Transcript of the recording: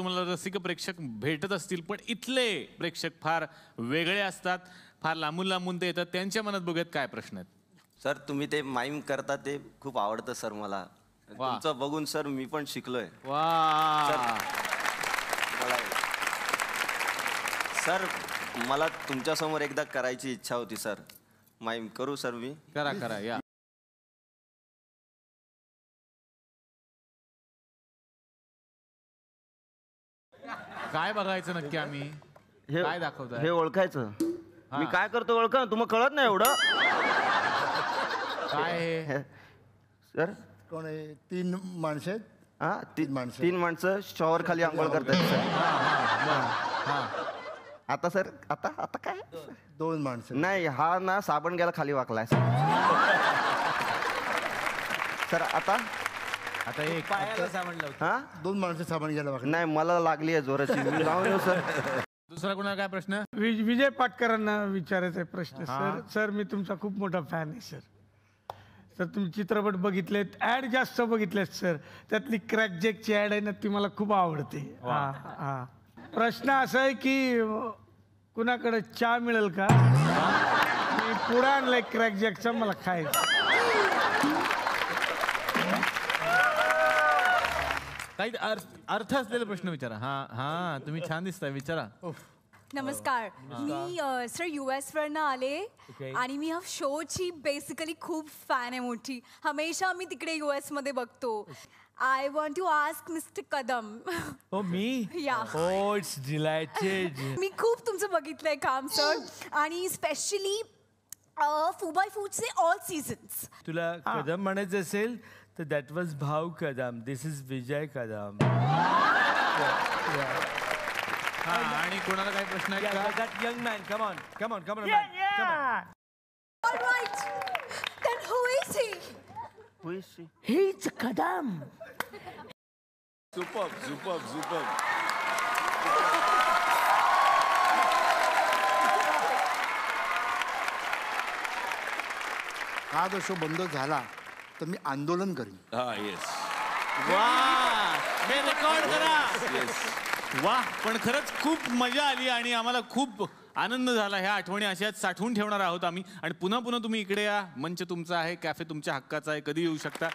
तुम्हाला रसिक प्रेक्षक भेटत असतील, पण इथले प्रेक्षक फार वेगळे असतात, फार लांबून लांबून ते येतात. त्यांच्या मनात बघूयात काय प्रश्न आहेत. सर तुम्ही ते माईम करता ते खूप आवडतं सर मला. तुमचं बघून सर मी पण शिकलोय. वा सर मला तुमच्यासमोर एकदा करायची इच्छा होती सर. माईम करू सर मी? करा करा या. काय बघायचं नक्की आम्ही? काय दाखवताय? हे ओळखायचं. मी काय करतो ओळखा, तुम्हाला कळत नाही एवढं? काय हे? सर कोण आहे? 3 माणसं आहेत. हा, 3 तीन माणसं शॉवर खाली आंघोळ करतात सर. आता सर आता आता काय? 2 माणसं. नाही, हा ना साबण घ्यायला खाली वाकलाय सर. आता आता एक पायाला साबण लावतो. हा 2 माणसं साबण घ्यायला वागले. नाही, मला लागली आहे जोराची. मी जाऊन येऊ सर. दुसरा कोणाला काय प्रश्न? विजय पाटकरांना विचारायचा आहे प्रश्न. सर मी तुमचा खूप मोठा फॅन आहे सर. सर तुम्ही चित्रपट बघितलेत, ॲड जास्त बघितलेत सर. त्यातली क्रॅक जॅकची ॲड आहे ना, ती मला खूप आवडते. हा प्रश्न असा आहे की कुणाकडे चहा मिळेल का? मी पुढा आणलाय क्रॅक जॅकचा, मला खायचं. काही अर्थ असलेला प्रश्न विचारा. हा तुम्ही छान दिसताय, विचारा. नमस्कार, मी सर US वरनं आले आणि मी ह्या शोची बेसिकली खूप फॅन आहे मोठी. हमेशा मी तिकडे US मध्ये बघतो. I want to ask mister Kadam. हो मी? या. हो इट्स डिलाइटेड. मी खूप तुमचं बघितलंय काम सर, आणि स्पेशली फूबाय फूडचे ऑल सीझन्स. तुला कदम म्हणायचं असेल तर दॅट वॉज भाऊ कदम. दिस इज विजय कदम. आणि कोणाला काय प्रश्न आहे का? That young man, come on, come on, come on, Yeah, man. Come on. yeah. All right. Then who is he? He's Kadam. Superb. हा जर शो बंद झाला तर मी आंदोलन करीन. वा हे रेकॉर्ड करा. वा पण खरंच खूप मजा आली आणि आम्हाला खूप आनंद झाला. ह्या आठवणी अशाच साठवून ठेवणार आहोत आम्ही. आणि पुन्हा तुम्ही इकडे या. मंच तुमचा आहे, कॅफे तुमच्या हक्काचा आहे, कधी येऊ शकता.